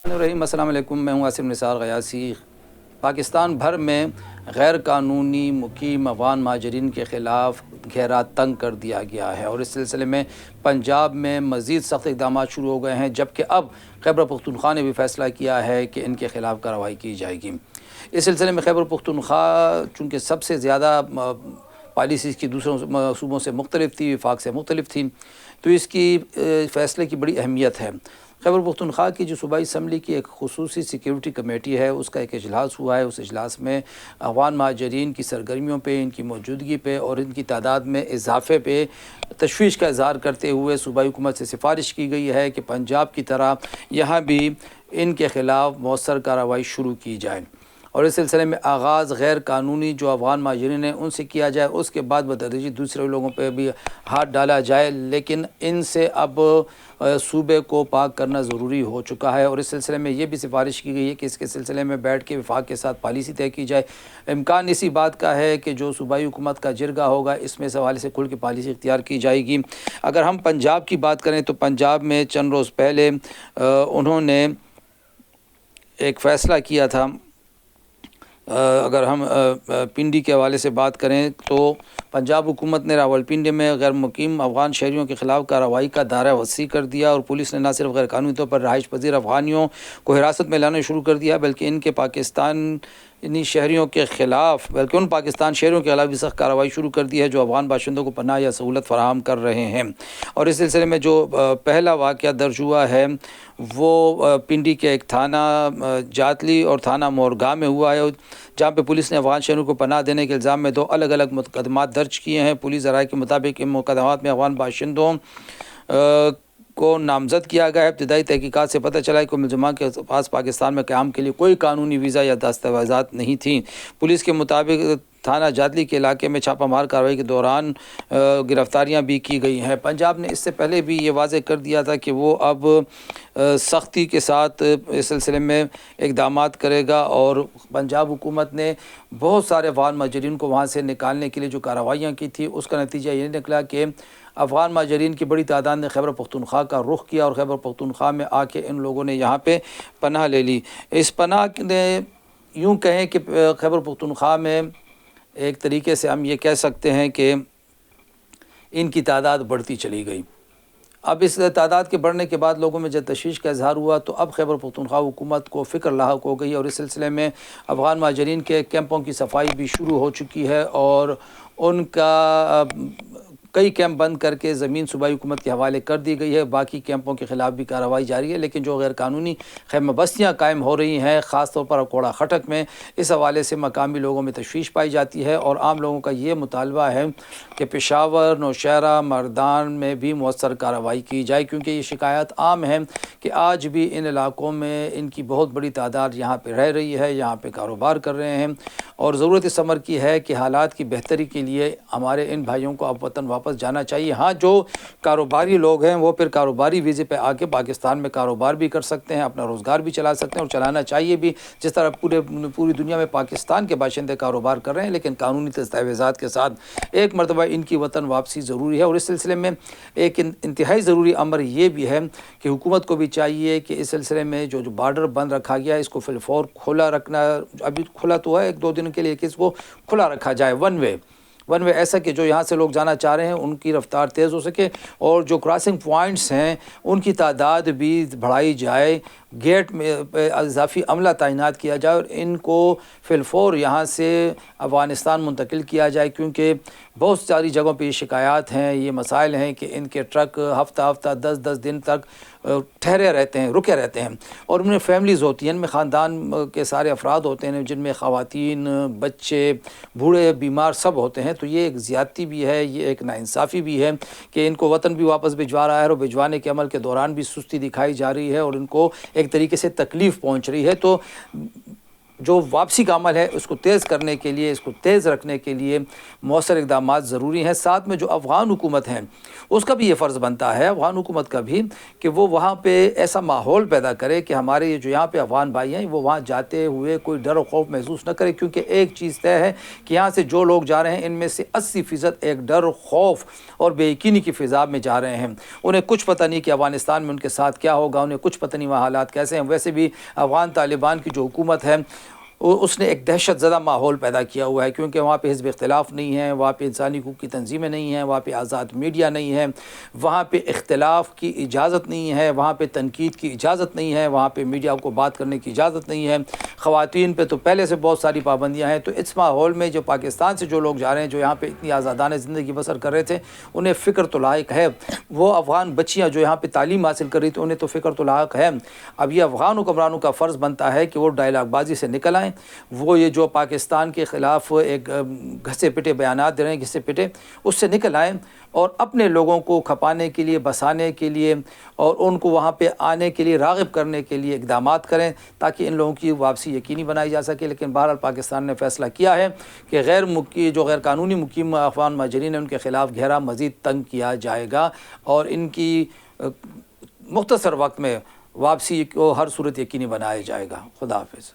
الرحیم السلام علیکم، میں ہوں عاصم نثار غیاثی۔ پاکستان بھر میں غیر قانونی مقیم افغان مہاجرین کے خلاف گھیرا تنگ کر دیا گیا ہے اور اس سلسلے میں پنجاب میں مزید سخت اقدامات شروع ہو گئے ہیں، جبکہ اب خیبر پختونخوا نے بھی فیصلہ کیا ہے کہ ان کے خلاف کارروائی کی جائے گی۔ اس سلسلے میں خیبر پختونخوا چونکہ سب سے زیادہ پالیسیز کی دوسروں صوبوں سے مختلف تھی، وفاق سے مختلف تھی، تو اس کی فیصلے کی بڑی اہمیت ہے۔ خیبر پختونخوا کی جو صوبائی اسمبلی کی ایک خصوصی سیکیورٹی کمیٹی ہے، اس کا ایک اجلاس ہوا ہے۔ اس اجلاس میں افغان مہاجرین کی سرگرمیوں پہ، ان کی موجودگی پہ اور ان کی تعداد میں اضافے پہ تشویش کا اظہار کرتے ہوئے صوبائی حکومت سے سفارش کی گئی ہے کہ پنجاب کی طرح یہاں بھی ان کے خلاف مؤثر کارروائی شروع کی جائے اور اس سلسلے میں آغاز غیر قانونی جو افغان مہاجرین ہیں ان سے کیا جائے، اس کے بعد بتدریج دوسرے لوگوں پہ بھی ہاتھ ڈالا جائے، لیکن ان سے اب صوبے کو پاک کرنا ضروری ہو چکا ہے۔ اور اس سلسلے میں یہ بھی سفارش کی گئی ہے کہ اس کے سلسلے میں بیٹھ کے وفاق کے ساتھ پالیسی طے کی جائے۔ امکان اسی بات کا ہے کہ جو صوبائی حکومت کا جرگہ ہوگا اس میں اس حوالے سے کھل کے پالیسی اختیار کی جائے گی۔ اگر ہم پنجاب کی بات کریں تو پنجاب میں چند روز پہلے انہوں نے ایک فیصلہ کیا تھا۔ اگر ہم پنڈی کے حوالے سے بات کریں تو پنجاب حکومت نے راولپنڈی میں غیر مقیم افغان شہریوں کے خلاف کارروائی کا دائرہ وسیع کر دیا اور پولیس نے نہ صرف غیر قانونی طور پر رہائش پذیر افغانیوں کو حراست میں لانا شروع کر دیا بلکہ ان پاکستان شہریوں کے خلاف بھی سخت کارروائی شروع کر دی ہے جو افغان باشندوں کو پناہ یا سہولت فراہم کر رہے ہیں۔ اور اس سلسلے میں جو پہلا واقعہ درج ہوا ہے وہ پنڈی کے ایک تھانہ جاتلی اور تھانہ مورگاں میں ہوا ہے، جہاں پہ پولیس نے افغان شہریوں کو پناہ دینے کے الزام میں 2 الگ الگ مقدمات درج کیے ہیں۔ پولیس ذرائع کے مطابق ان مقدمات میں افغان باشندوں کو نامزد کیا گیا ہے۔ ابتدائی تحقیقات سے پتہ چلا ہے کہ ملزمان کے پاس پاکستان میں قیام کے لیے کوئی قانونی ویزا یا دستاویزات نہیں تھیں۔ پولیس کے مطابق تھانہ جاتلی کے علاقے میں چھاپہ مار کارروائی کے دوران گرفتاریاں بھی کی گئی ہیں۔ پنجاب نے اس سے پہلے بھی یہ واضح کر دیا تھا کہ وہ اب سختی کے ساتھ اس سلسلے میں اقدامات کرے گا اور پنجاب حکومت نے بہت سارے افغان مہاجرین کو وہاں سے نکالنے کے لیے جو کارروائیاں کی تھی اس کا نتیجہ یہ نکلا کہ افغان مہاجرین کی بڑی تعداد نے خیبر پختونخوا کا رخ کیا اور خیبر پختونخوا میں آ کے ان لوگوں نے یہاں پہ پناہ لے لی۔ اس پناہ نے یوں کہیں کہ خیبر پختونخوا میں ایک طریقے سے ہم یہ کہہ سکتے ہیں کہ ان کی تعداد بڑھتی چلی گئی۔ اب اس تعداد کے بڑھنے کے بعد لوگوں میں جب تشویش کا اظہار ہوا تو اب خیبر پختونخوا حکومت کو فکر لاحق ہو گئی اور اس سلسلے میں افغان مہاجرین کے کیمپوں کی صفائی بھی شروع ہو چکی ہے اور ان کا کئی کیمپ بند کر کے زمین صوبائی حکومت کے حوالے کر دی گئی ہے۔ باقی کیمپوں کے خلاف بھی کارروائی جاری ہے، لیکن جو غیر قانونی خیمہ بستیاں قائم ہو رہی ہیں خاص طور پر اکوڑا خٹک میں، اس حوالے سے مقامی لوگوں میں تشویش پائی جاتی ہے اور عام لوگوں کا یہ مطالبہ ہے کہ پشاور، نوشہرہ، مردان میں بھی مؤثر کارروائی کی جائے، کیونکہ یہ شکایات عام ہیں کہ آج بھی ان علاقوں میں ان کی بہت بڑی تعداد یہاں پہ رہ رہی ہے، یہاں پہ کاروبار کر رہے ہیں اور ضرورت اس امر کی ہے کہ حالات کی بہتری کے لیے ہمارے ان بھائیوں کو اب وطن واپس جانا چاہیے۔ ہاں، جو کاروباری لوگ ہیں وہ پھر کاروباری ویزے پہ آ کے پاکستان میں کاروبار بھی کر سکتے ہیں، اپنا روزگار بھی چلا سکتے ہیں اور چلانا چاہیے بھی، جس طرح پوری دنیا میں پاکستان کے باشندے کاروبار کر رہے ہیں، لیکن قانونی دستاویزات کے ساتھ ایک مرتبہ ان کی وطن واپسی ضروری ہے۔ اور اس سلسلے میں ایک انتہائی ضروری امر یہ بھی ہے کہ حکومت کو بھی چاہیے کہ اس سلسلے میں جو بارڈر بند رکھا گیا ہے اس کو فی الفور کھلا رکھنا، ابھی کھلا تو ہے 1-2 دن کے لیے، کہ اس کو کھلا رکھا جائے، ون وے ایسا کہ جو یہاں سے لوگ جانا چاہ رہے ہیں ان کی رفتار تیز ہو سکے اور جو کراسنگ پوائنٹس ہیں ان کی تعداد بھی بڑھائی جائے، گیٹ میں اضافی عملہ تعینات کیا جائے اور ان کو فی الفور یہاں سے افغانستان منتقل کیا جائے، کیونکہ بہت ساری جگہوں پہ یہ شکایات ہیں، یہ مسائل ہیں کہ ان کے ٹرک ہفتہ 10 دن تک ٹھہرے رہتے ہیں، رکے رہتے ہیں اور ان میں فیملیز ہوتی ہیں، ان میں خاندان کے سارے افراد ہوتے ہیں جن میں خواتین، بچے، بوڑھے، بیمار سب ہوتے ہیں۔ تو یہ ایک زیادتی بھی ہے، یہ ایک ناانصافی بھی ہے کہ ان کو وطن بھی واپس بھجوا رہا ہے اور بھجوانے کے عمل کے دوران بھی سستی دکھائی جا رہی ہے اور ان کو ایک طریقے سے تکلیف پہنچ رہی ہے۔ تو جو واپسی کا عمل ہے اس کو تیز کرنے کے لیے، اس کو تیز رکھنے کے لیے مؤثر اقدامات ضروری ہیں۔ ساتھ میں جو افغان حکومت ہے اس کا بھی یہ فرض بنتا ہے، افغان حکومت کا بھی، کہ وہ وہاں پہ ایسا ماحول پیدا کرے کہ ہمارے یہ جو یہاں پہ افغان بھائی ہیں وہ وہاں جاتے ہوئے کوئی ڈر و خوف محسوس نہ کرے، کیونکہ ایک چیز طے ہے کہ یہاں سے جو لوگ جا رہے ہیں ان میں سے 80% ایک ڈر و خوف اور بے یقینی کی فضا میں جا رہے ہیں۔ انہیں کچھ پتہ نہیں کہ افغانستان میں ان کے ساتھ کیا ہوگا، انہیں کچھ پتہ نہیں وہاں حالات کیسے ہیں۔ ویسے بھی افغان طالبان کی جو حکومت ہے اس نے ایک دہشت زدہ ماحول پیدا کیا ہوا ہے، کیونکہ وہاں پہ حزب اختلاف نہیں ہے، وہاں پہ انسانی حقوق کی تنظیمیں نہیں ہیں، وہاں پہ آزاد میڈیا نہیں ہے، وہاں پہ اختلاف کی اجازت نہیں ہے، وہاں پہ تنقید کی اجازت نہیں ہے، وہاں پہ میڈیا کو بات کرنے کی اجازت نہیں ہے، خواتین پہ تو پہلے سے بہت ساری پابندیاں ہیں۔ تو اس ماحول میں جو پاکستان سے جو لوگ جا رہے ہیں، جو یہاں پہ اتنی آزادانہ زندگی بسر کر رہے تھے، انہیں فکر تو لاحق ہے۔ وہ افغان بچیاں جو یہاں پہ تعلیم حاصل کر رہی تھیں انہیں تو فکر تو لاحق ہے۔ اب یہ افغان حکمرانوں کا فرض بنتا ہے کہ وہ ڈائلاگ بازی سے نکل آئیں، وہ یہ جو پاکستان کے خلاف ایک گھسے پٹے بیانات دے رہے ہیں، گھسے پٹے، اس سے نکل آئیں اور اپنے لوگوں کو کھپانے کے لیے، بسانے کے لیے اور ان کو وہاں پہ آنے کے لیے راغب کرنے کے لیے اقدامات کریں تاکہ ان لوگوں کی واپسی یقینی بنائی جا سکے۔ لیکن بہرحال پاکستان نے فیصلہ کیا ہے کہ جو غیر قانونی مقیم افغان مہاجرین ہیں ان کے خلاف گھیرا مزید تنگ کیا جائے گا اور ان کی مختصر وقت میں واپسی کو ہر صورت یقینی بنایا جائے گا۔ خدا حافظ۔